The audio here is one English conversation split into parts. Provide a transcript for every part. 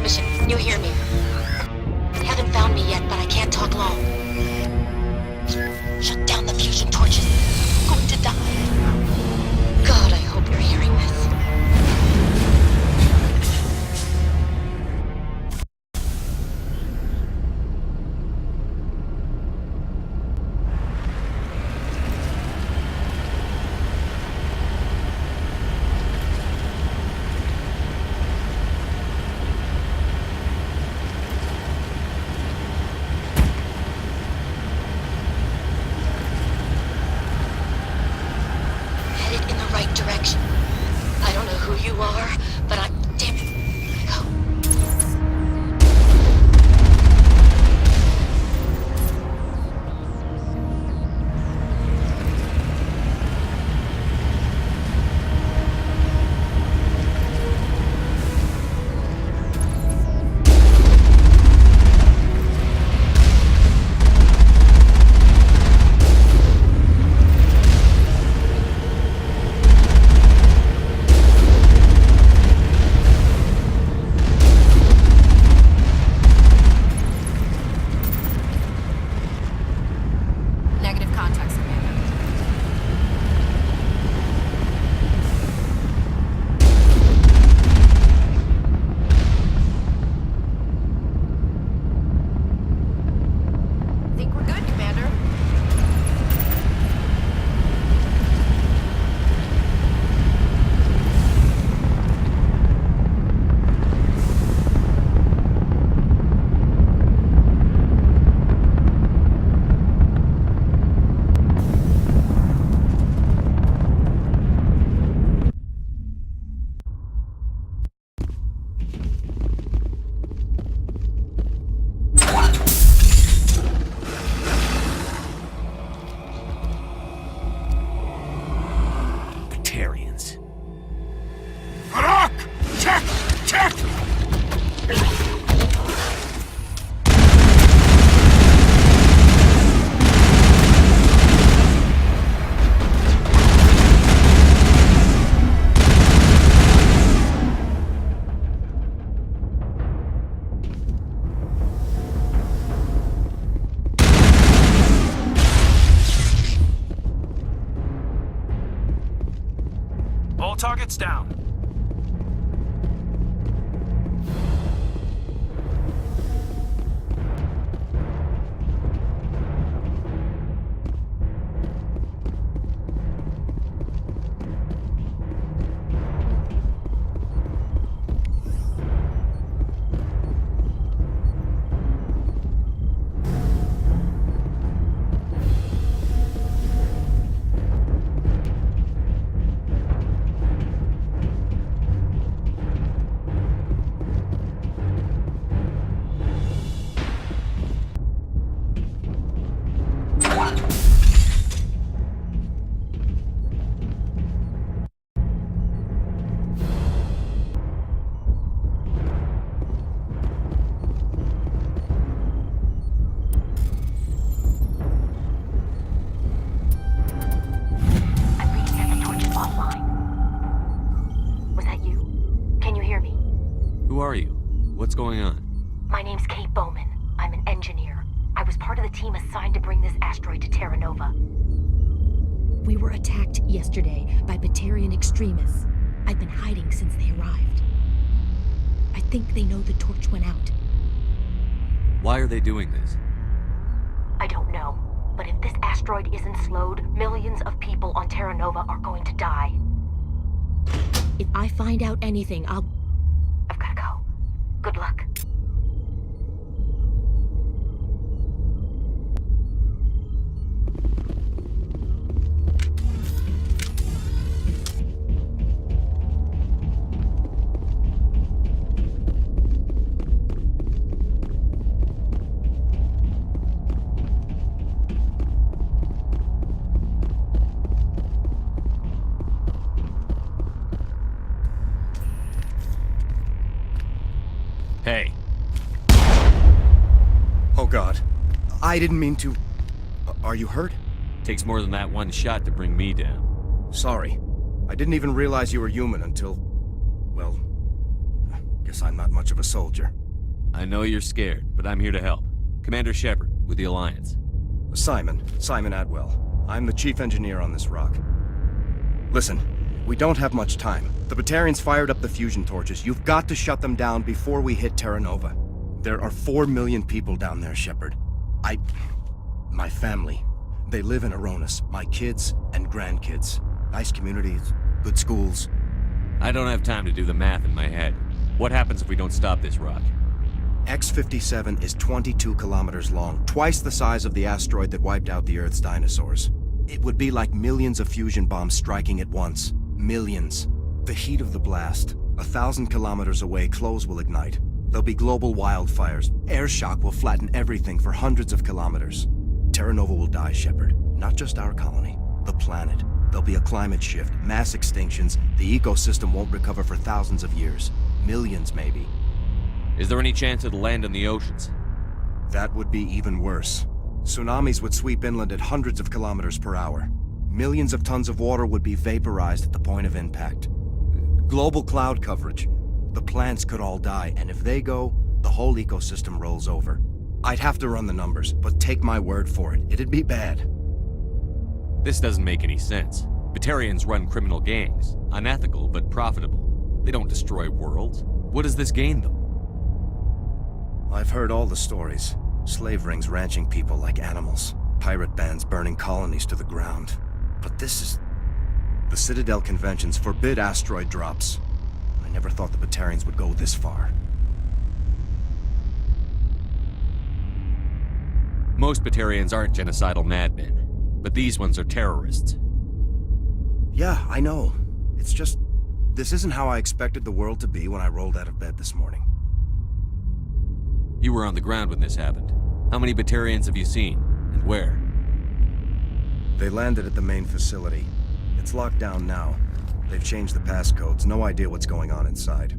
transmission. You hear me? Haven't found me yet, but I can't talk long. Shut down the fusion torches. I'm going to die. God, I hope you're hearing this. Direction. I don't know who you are, but I'm damn it. Go. Targets down. Who are you? What's going on? My name's Kate Bowman. I'm an engineer. I was part of the team assigned to bring this asteroid to Terra Nova. We were attacked yesterday by Batarian extremists. I've been hiding since they arrived. I think they know the torch went out. Why are they doing this? I don't know. But if this asteroid isn't slowed, millions of people on Terra Nova are going to die. If I find out anything, I've gotta go. Good luck. Hey. Oh God. I didn't mean to... Are you hurt? Takes more than that one shot to bring me down. Sorry. I didn't even realize you were human until... well... Guess I'm not much of a soldier. I know you're scared, but I'm here to help. Commander Shepard, with the Alliance. Simon Adwell. I'm the chief engineer on this rock. Listen, we don't have much time. The Batarians fired up the fusion torches. You've got to shut them down before we hit Terra Nova. There are 4 million people down there, Shepard. My family. They live in Aronis. My kids and grandkids. Nice communities, good schools. I don't have time to do the math in my head. What happens if we don't stop this rock? X57 is 22 kilometers long, twice the size of the asteroid that wiped out the Earth's dinosaurs. It would be like millions of fusion bombs striking at once. Millions. The heat of the blast. 1,000 kilometers away, clothes will ignite. There'll be global wildfires. Air shock will flatten everything for hundreds of kilometers. Terra Nova will die, Shepard. Not just our colony. The planet. There'll be a climate shift, mass extinctions. The ecosystem won't recover for thousands of years. Millions, maybe. Is there any chance it'll land in the oceans? That would be even worse. Tsunamis would sweep inland at hundreds of kilometers per hour. Millions of tons of water would be vaporized at the point of impact. Global cloud coverage. The plants could all die, and if they go, the whole ecosystem rolls over. I'd have to run the numbers, but take my word for it, it'd be bad. This doesn't make any sense. Batarians run criminal gangs. Unethical, but profitable. They don't destroy worlds. What does this gain them? I've heard all the stories. Slave rings ranching people like animals. Pirate bands burning colonies to the ground. But this is... The Citadel conventions forbid asteroid drops. I never thought the Batarians would go this far. Most Batarians aren't genocidal madmen, but these ones are terrorists. Yeah, I know. It's just... This isn't how I expected the world to be when I rolled out of bed this morning. You were on the ground when this happened. How many Batarians have you seen, and where? They landed at the main facility. It's locked down now. They've changed the passcodes, no idea what's going on inside.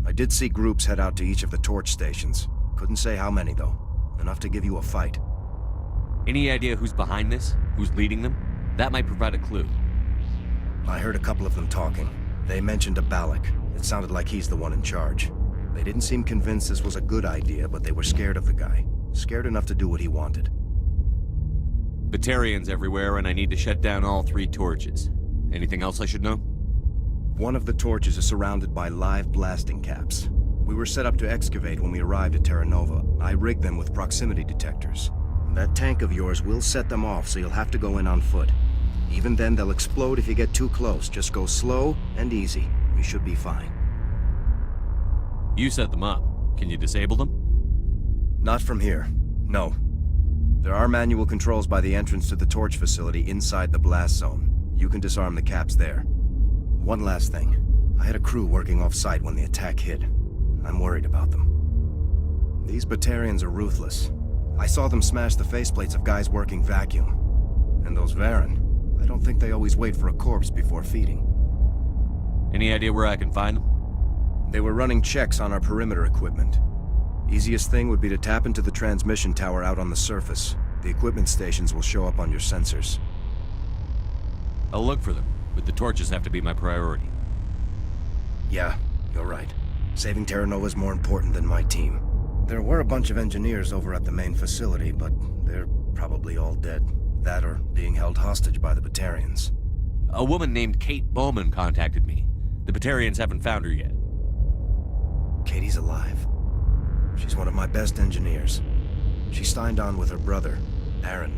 I did see groups head out to each of the torch stations. Couldn't say how many, though. Enough to give you a fight. Any idea who's behind this? Who's leading them? That might provide a clue. I heard a couple of them talking. They mentioned a Balak. It sounded like he's the one in charge. They didn't seem convinced this was a good idea, but they were scared of the guy. Scared enough to do what he wanted. Batarians everywhere, and I need to shut down all 3 torches. Anything else I should know? One of the torches is surrounded by live blasting caps. We were set up to excavate when we arrived at Terra Nova. I rigged them with proximity detectors. That tank of yours will set them off, so you'll have to go in on foot. Even then, they'll explode if you get too close. Just go slow and easy. We should be fine. You set them up. Can you disable them? Not from here. No. There are manual controls by the entrance to the torch facility inside the blast zone. You can disarm the caps there. One last thing. I had a crew working off-site when the attack hit. I'm worried about them. These Batarians are ruthless. I saw them smash the faceplates of guys working vacuum. And those Varen, I don't think they always wait for a corpse before feeding. Any idea where I can find them? They were running checks on our perimeter equipment. Easiest thing would be to tap into the transmission tower out on the surface. The equipment stations will show up on your sensors. I'll look for them, but the torches have to be my priority. Yeah, you're right. Saving Terra Nova is more important than my team. There were a bunch of engineers over at the main facility, but they're probably all dead. That or being held hostage by the Batarians. A woman named Kate Bowman contacted me. The Batarians haven't found her yet. Katie's alive. She's one of my best engineers. She signed on with her brother, Aaron,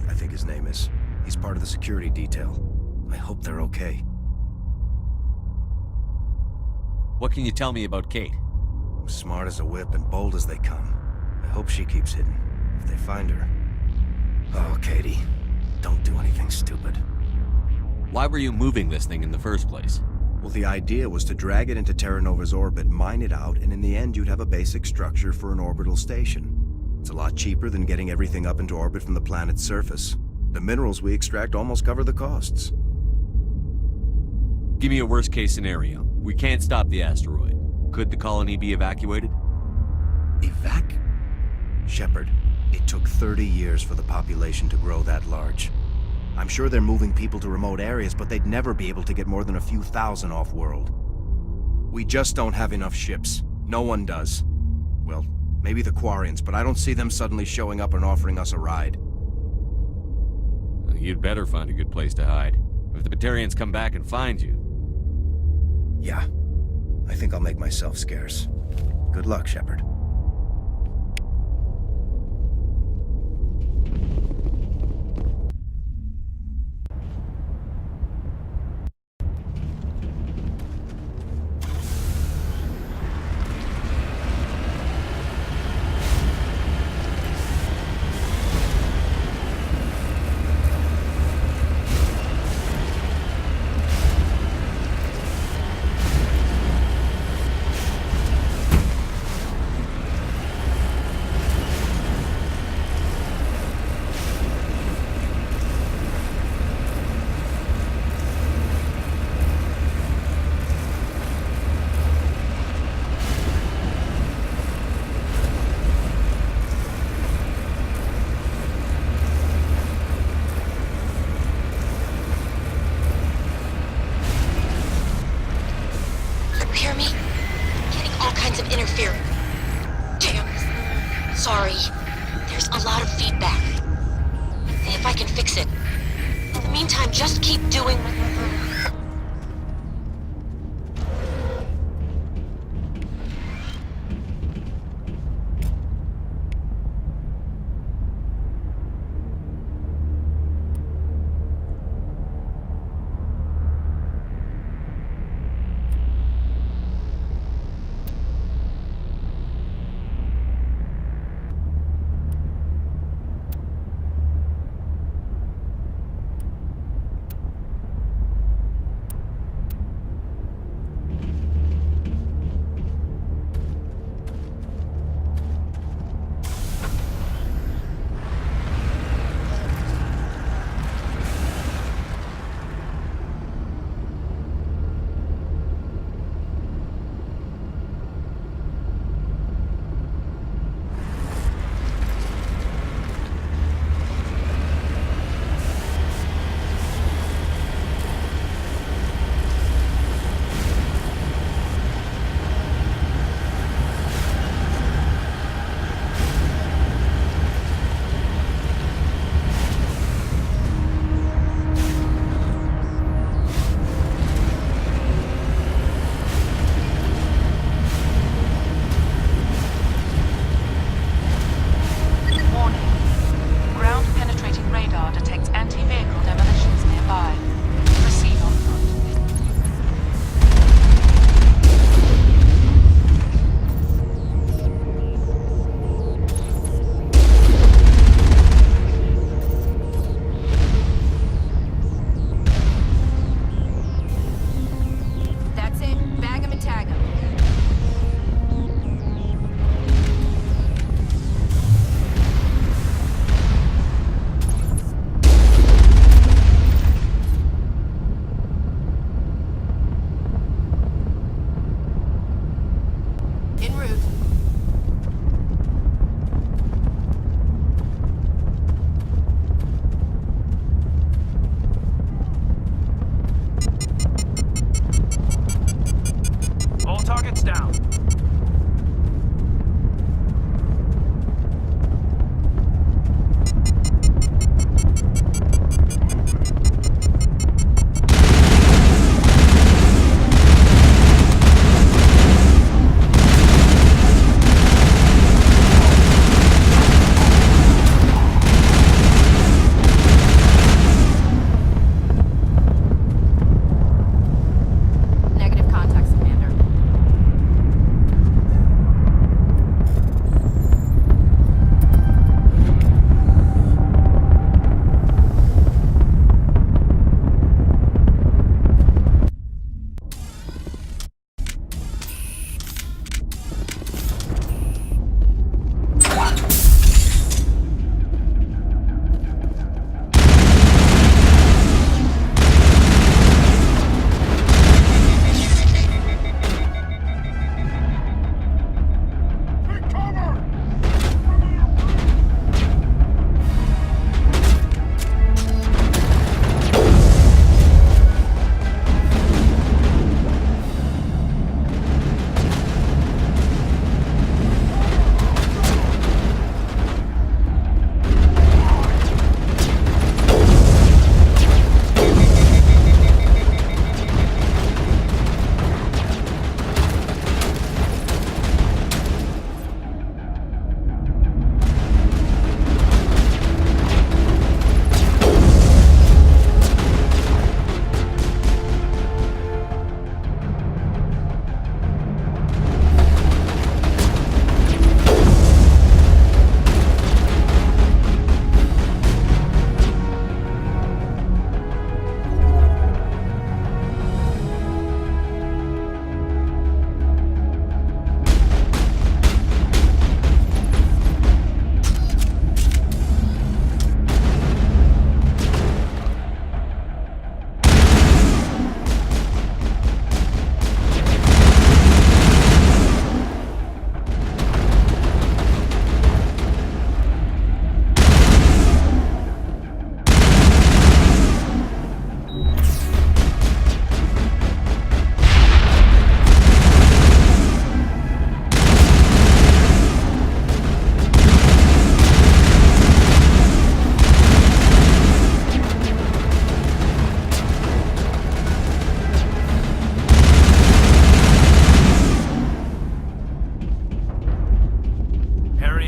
I think his name is. He's part of the security detail. I hope they're okay. What can you tell me about Kate? Smart as a whip and bold as they come. I hope she keeps hidden. If they find her... Oh, Katie. Don't do anything stupid. Why were you moving this thing in the first place? Well, the idea was to drag it into Terra Nova's orbit, mine it out, and in the end you'd have a basic structure for an orbital station. It's a lot cheaper than getting everything up into orbit from the planet's surface. The minerals we extract almost cover the costs. Give me a worst-case scenario. We can't stop the asteroid. Could the colony be evacuated? Shepard, it took 30 years for the population to grow that large. I'm sure they're moving people to remote areas, but they'd never be able to get more than a few thousand off-world. We just don't have enough ships. No one does. Well, maybe the Quarians, but I don't see them suddenly showing up and offering us a ride. You'd better find a good place to hide. If the Batarians come back and find you... Yeah. I think I'll make myself scarce. Good luck, Shepard. Hear me? Getting all kinds of interference. Damn. Sorry. There's a lot of feedback. See if I can fix it. In the meantime, just keep doing...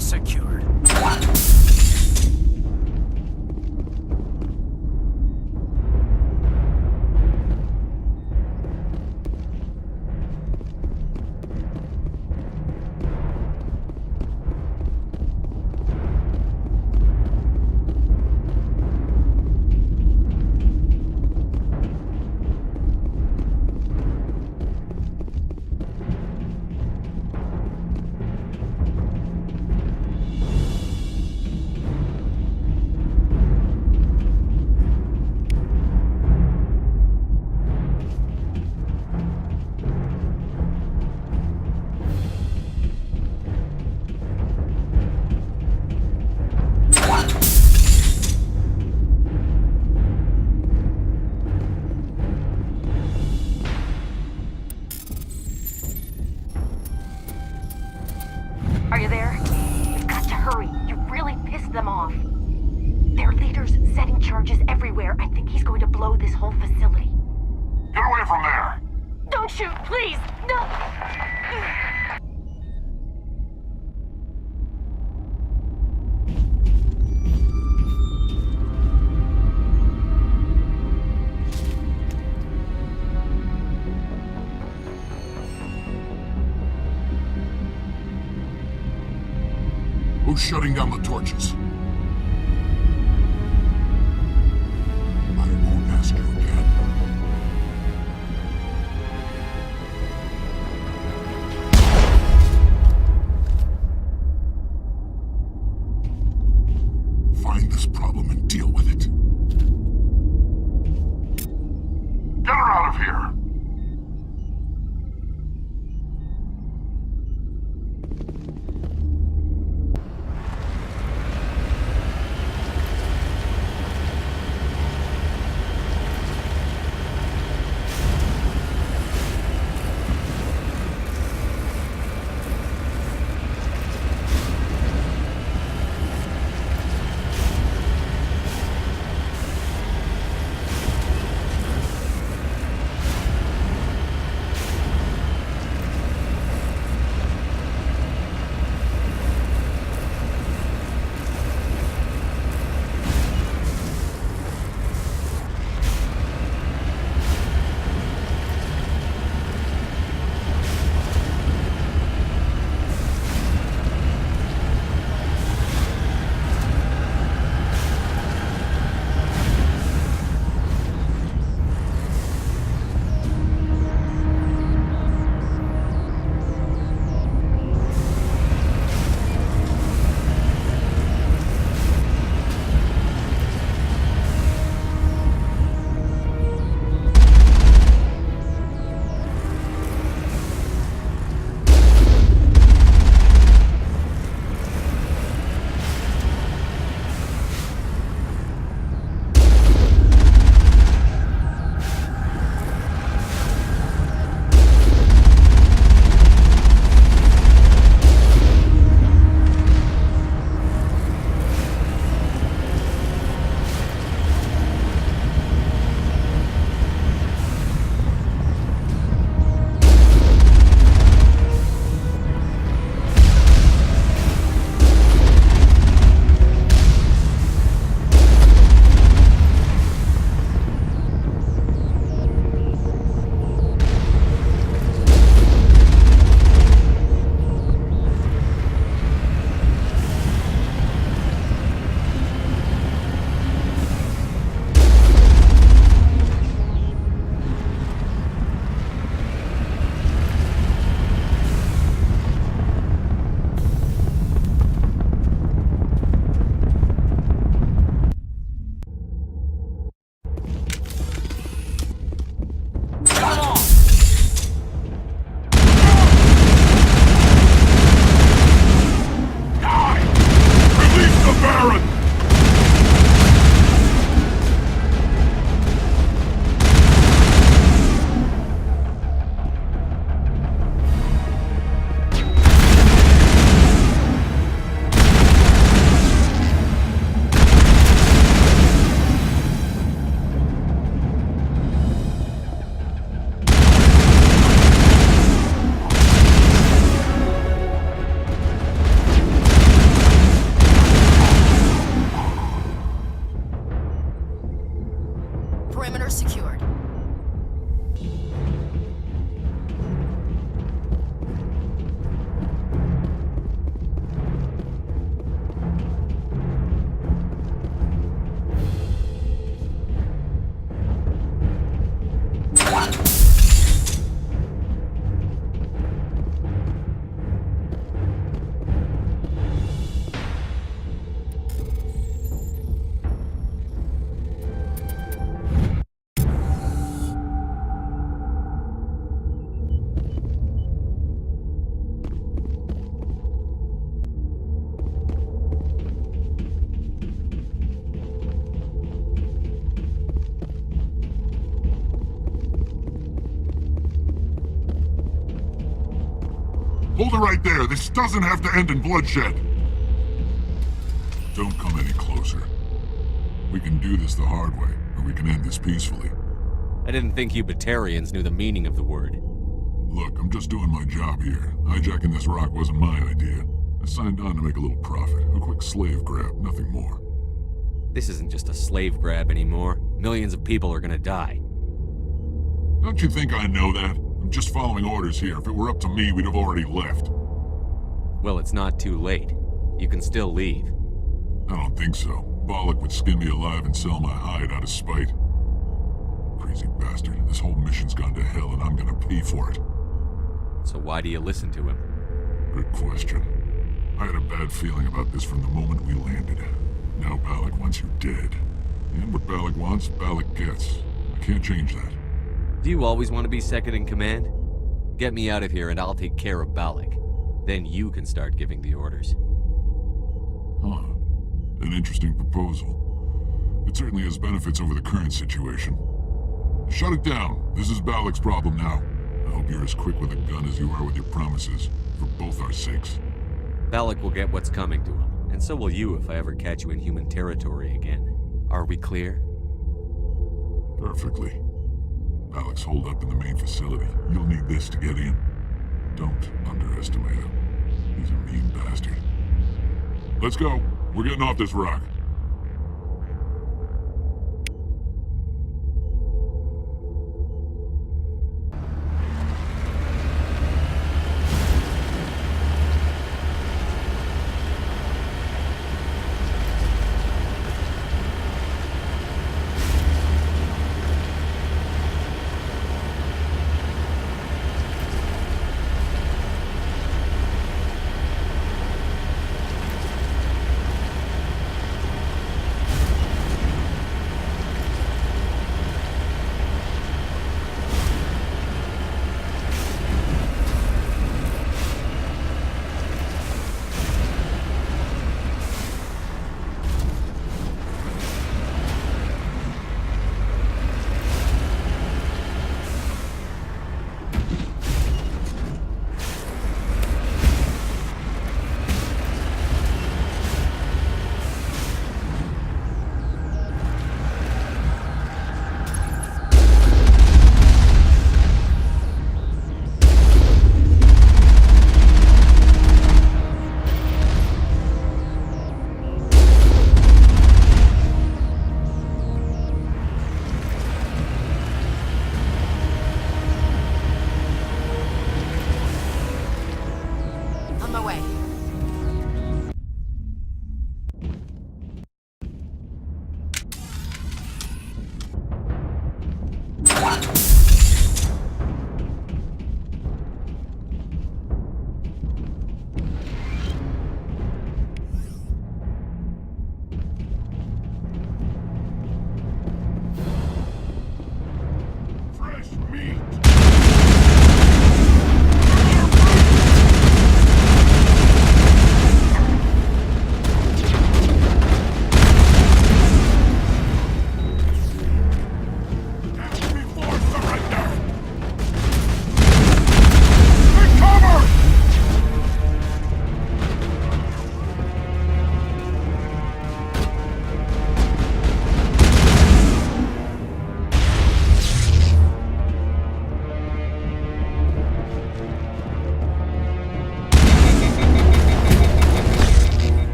area secured. Are you there? You've got to hurry. You really pissed them off. Their leader's setting charges everywhere. I think he's going to blow this whole facility. Get away from there! Don't shoot, please! No! Who's shutting down the torches? I won't ask you again. Find this problem and deal with it. Get her out of here! right there. This doesn't have to end in bloodshed. Don't come any closer. We can do this the hard way, or we can end this peacefully. I didn't think you Batarians knew the meaning of the word. Look, I'm just doing my job here. Hijacking this rock wasn't my idea. I signed on to make a little profit. A quick slave grab, nothing more. This isn't just a slave grab anymore. Millions of people are gonna die. Don't you think I know that? I'm just following orders here. If it were up to me, we'd have already left. Well, it's not too late. You can still leave. I don't think so. Balak would skin me alive and sell my hide out of spite. Crazy bastard. This whole mission's gone to hell and I'm gonna pay for it. So why do you listen to him? Good question. I had a bad feeling about this from the moment we landed. Now Balak wants you dead. And what Balak wants, Balak gets. I can't change that. Do you always want to be second in command? Get me out of here and I'll take care of Balak. Then you can start giving the orders. Huh. An interesting proposal. It certainly has benefits over the current situation. Shut it down. This is Balak's problem now. I hope you're as quick with a gun as you are with your promises, for both our sakes. Balak will get what's coming to him, and so will you if I ever catch you in human territory again. Are we clear? Perfectly. Balak's holed up in the main facility. You'll need this to get in. Don't underestimate him. He's a mean bastard. Let's go. We're getting off this rock.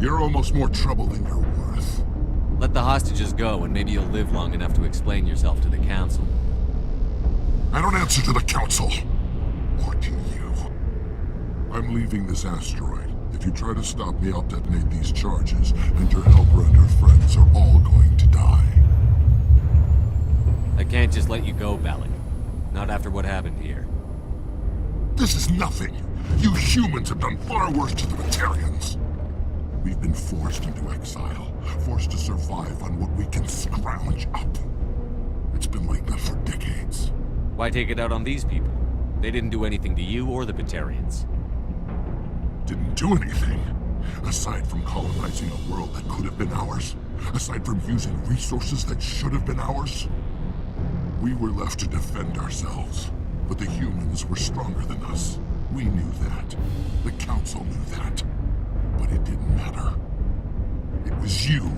You're almost more trouble than you're worth. Let the hostages go, and maybe you'll live long enough to explain yourself to the Council. I don't answer to the Council. Or to you. I'm leaving this asteroid. If you try to stop me, I'll detonate these charges, and your helper and her friends are all going to die. I can't just let you go, Balak. Not after what happened here. This is nothing. You humans have done far worse to the Batarians. We've been forced into exile, forced to survive on what we can scrounge up. It's been like that for decades. Why take it out on these people? They didn't do anything to you or the Batarians. Didn't do anything. Aside from colonizing a world that could have been ours. Aside from using resources that should have been ours. We were left to defend ourselves. But the humans were stronger than us. We knew that. The Council knew that. But it didn't matter. It was you.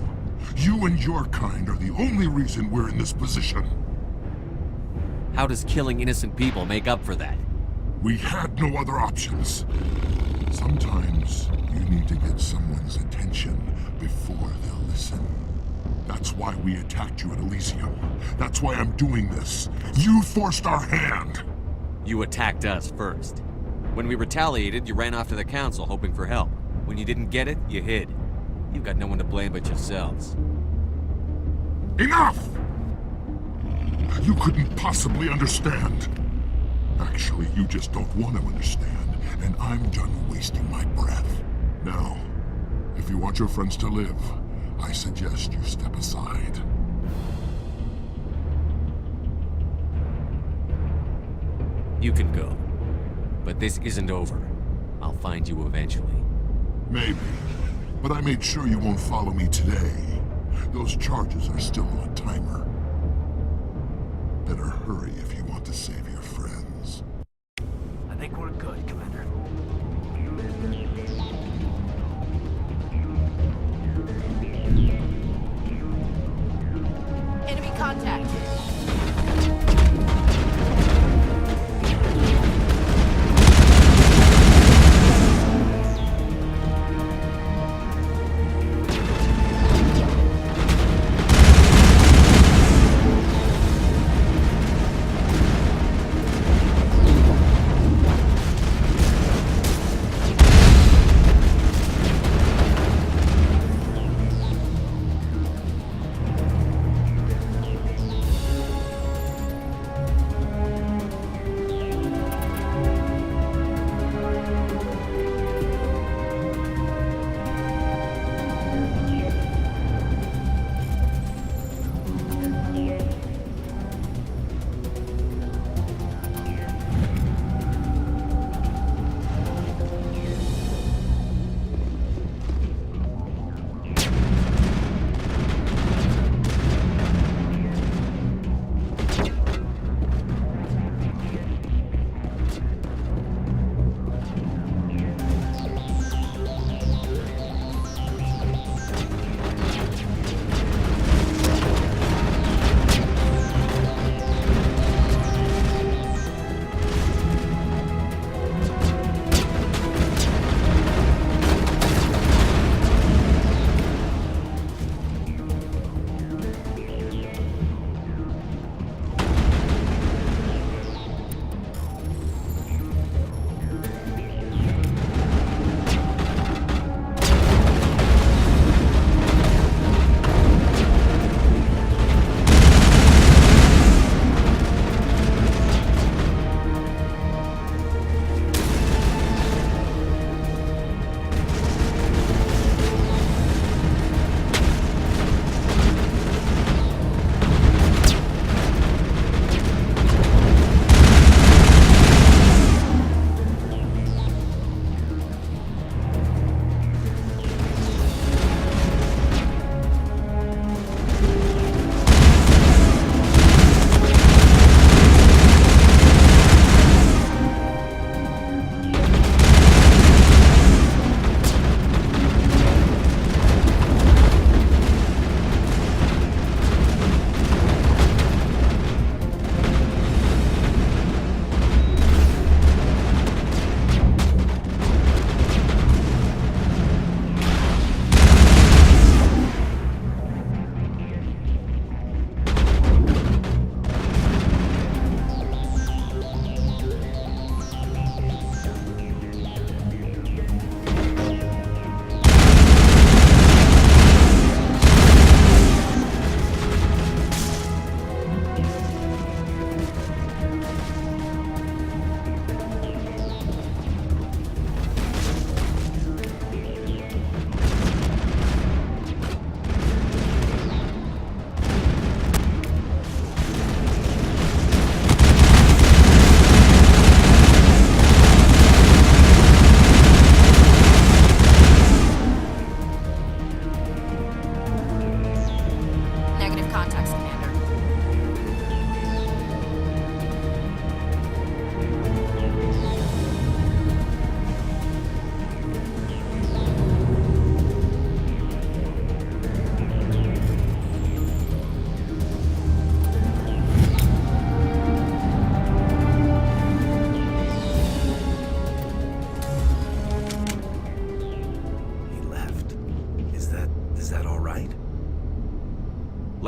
You and your kind are the only reason we're in this position. How does killing innocent people make up for that? We had no other options. Sometimes you need to get someone's attention before they'll listen. That's why we attacked you at Elysium. That's why I'm doing this. You forced our hand. You attacked us first. When we retaliated, you ran off to the Council hoping for help. When you didn't get it, you hid. You've got no one to blame but yourselves. Enough! You couldn't possibly understand. Actually, you just don't want to understand, and I'm done wasting my breath. Now, if you want your friends to live, I suggest you step aside. You can go. But this isn't over. I'll find you eventually. Maybe. But I made sure you won't follow me today. Those charges are still on timer. Better hurry if you want to save your friends. I think we're good, Commander. Enemy contact.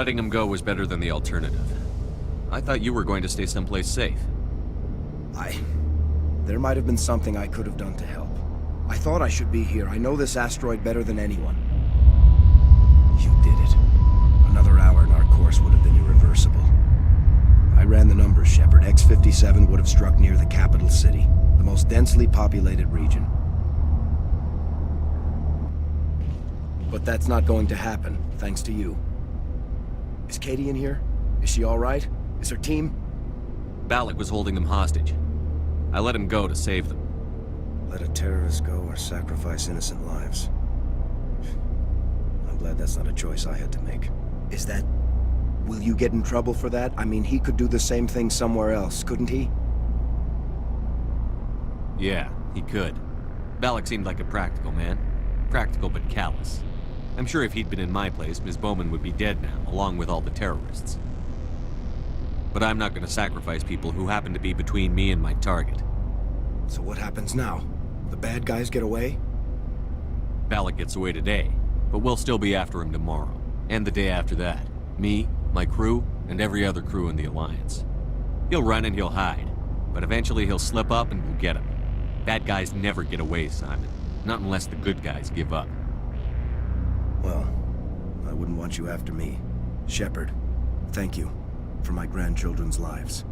Letting him go was better than the alternative. I thought you were going to stay someplace safe. There might have been something I could have done to help. I thought I should be here. I know this asteroid better than anyone. You did it. Another hour and our course would have been irreversible. I ran the numbers, Shepard. X57 would have struck near the capital city, the most densely populated region. But that's not going to happen, thanks to you. Is Katie in here? Is she all right? Is her team? Balak was holding them hostage. I let him go to save them. Let a terrorist go or sacrifice innocent lives. I'm glad that's not a choice I had to make. Is that... Will you get in trouble for that? I mean, he could do the same thing somewhere else, couldn't he? Yeah, he could. Balak seemed like a practical man. Practical but callous. I'm sure if he'd been in my place, Ms. Bowman would be dead now, along with all the terrorists. But I'm not going to sacrifice people who happen to be between me and my target. So what happens now? The bad guys get away? Balak gets away today, but we'll still be after him tomorrow, and the day after that. Me, my crew, and every other crew in the Alliance. He'll run and he'll hide, but eventually he'll slip up and we'll get him. Bad guys never get away, Simon. Not unless the good guys give up. Well, I wouldn't want you after me. Shepard, thank you for my grandchildren's lives.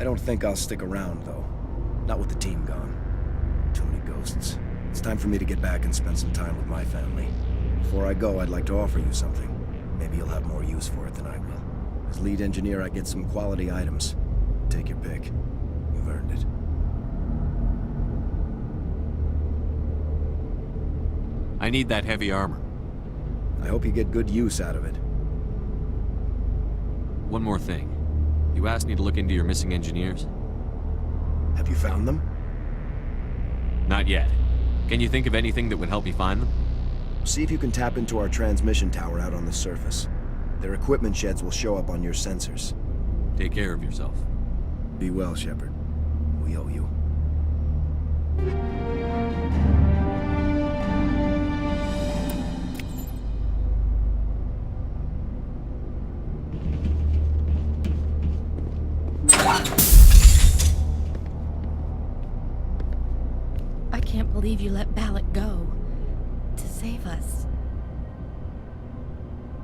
I don't think I'll stick around, though. Not with the team gone. Too many ghosts. It's time for me to get back and spend some time with my family. Before I go, I'd like to offer you something. Maybe you'll have more use for it than I will. As lead engineer, I get some quality items. Take your pick. You've earned it. I need that heavy armor. I hope you get good use out of it. One more thing. You asked me to look into your missing engineers? Have you found them? Not yet. Can you think of anything that would help me find them? See if you can tap into our transmission tower out on the surface. Their equipment sheds will show up on your sensors. Take care of yourself. Be well, Shepard. We owe you. I can't believe you let Balak go. To save us.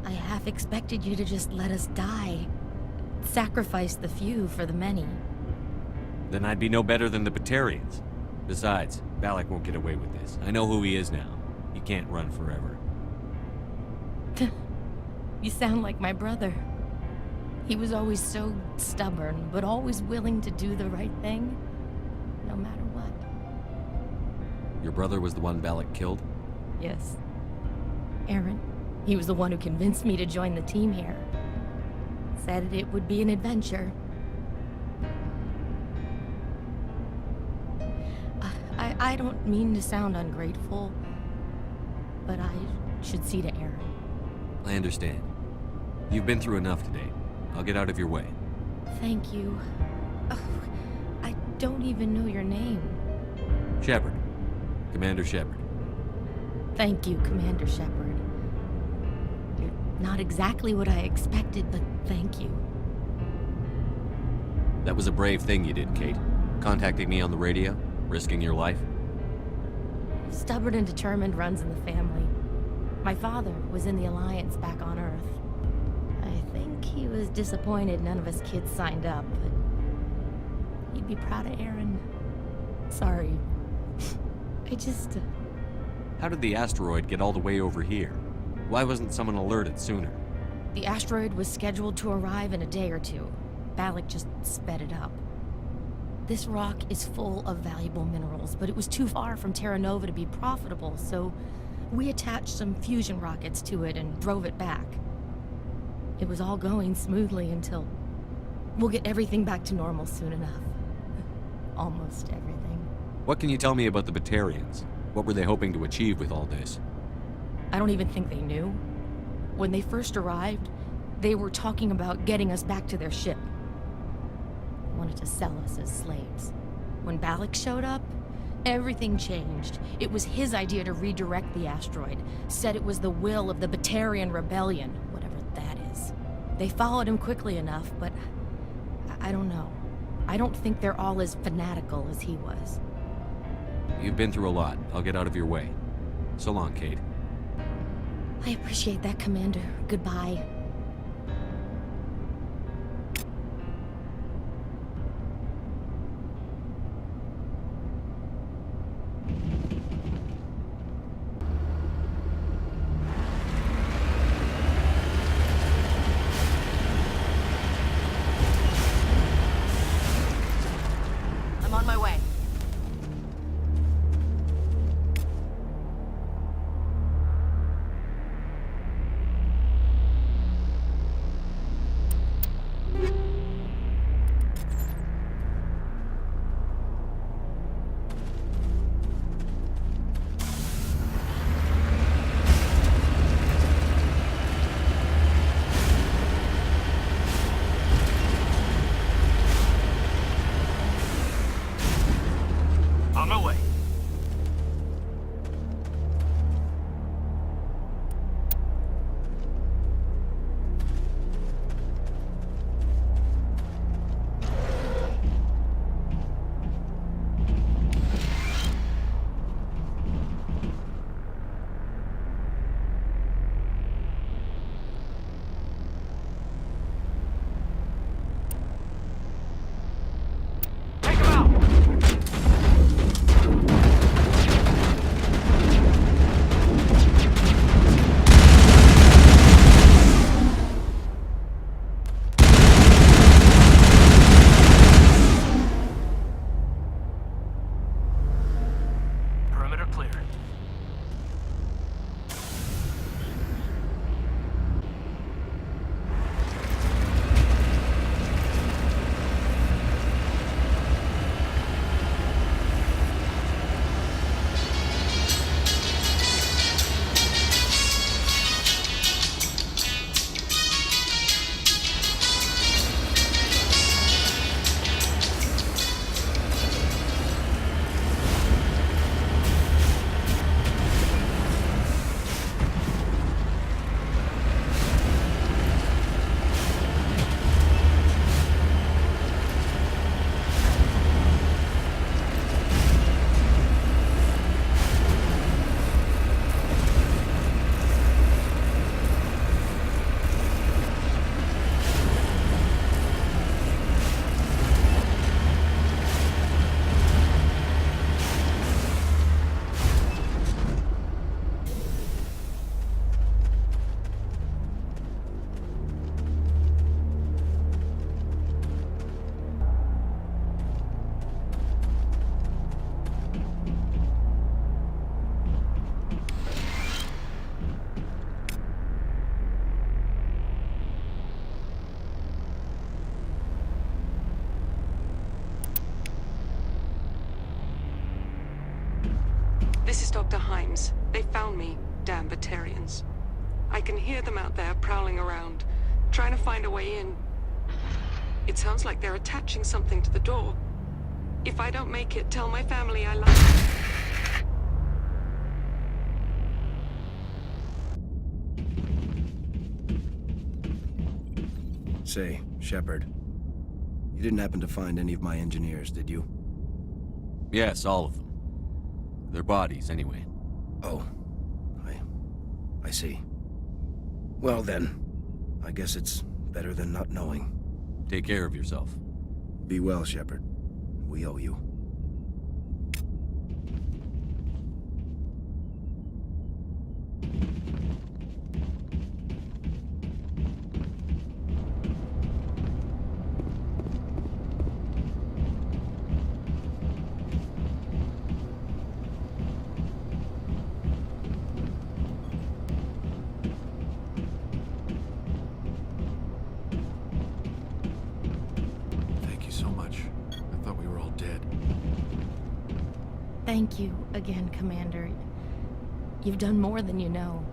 I half expected you to just let us die. Sacrifice the few for the many. Then I'd be no better than the Batarians. Besides, Balak won't get away with this. I know who he is now. He can't run forever. You sound like my brother. He was always so stubborn, but always willing to do the right thing, no matter what. Your brother was the one Balak killed? Yes. Aaron. He was the one who convinced me to join the team here. Said it would be an adventure. I don't mean to sound ungrateful, but I should see to Aaron. I understand. You've been through enough today. I'll get out of your way. Thank you. Oh, I don't even know your name. Shepard. Commander Shepard. Thank you, Commander Shepard. You're not exactly what I expected, but thank you. That was a brave thing you did, Kate. Contacting me on the radio, risking your life. Stubborn and determined runs in the family. My father was in the Alliance back on Earth. I think he was disappointed none of us kids signed up, but he'd be proud of Aaron. Sorry. I just... How did the asteroid get all the way over here? Why wasn't someone alerted sooner? The asteroid was scheduled to arrive in a day or two. Balak just sped it up. This rock is full of valuable minerals, but it was too far from Terra Nova to be profitable, so we attached some fusion rockets to it and drove it back. It was all going smoothly until... We'll get everything back to normal soon enough. Almost everything. What can you tell me about the Batarians? What were they hoping to achieve with all this? I don't even think they knew. When they first arrived, they were talking about getting us back to their ship. They wanted to sell us as slaves. When Balak showed up, everything changed. It was his idea to redirect the asteroid. Said it was the will of the Batarian Rebellion, whatever that is. They followed him quickly enough, but I don't know. I don't think they're all as fanatical as he was. You've been through a lot. I'll get out of your way. So long, Kate. I appreciate that, Commander. Goodbye. I'm on my way. On my way. Take him out! Perimeter clear. This is Dr. Himes. They found me, damn Batarians. I can hear them out there prowling around, trying to find a way in. It sounds like they're attaching something to the door. If I don't make it, tell my family I love them. Say, Shepard, you didn't happen to find any of my engineers, did you? Yes, all of them. Their bodies, anyway. Oh, I see. Well then, I guess it's better than not knowing. Take care of yourself. Be well, Shepard. We owe you. Thank you again, Commander. You've done more than you know.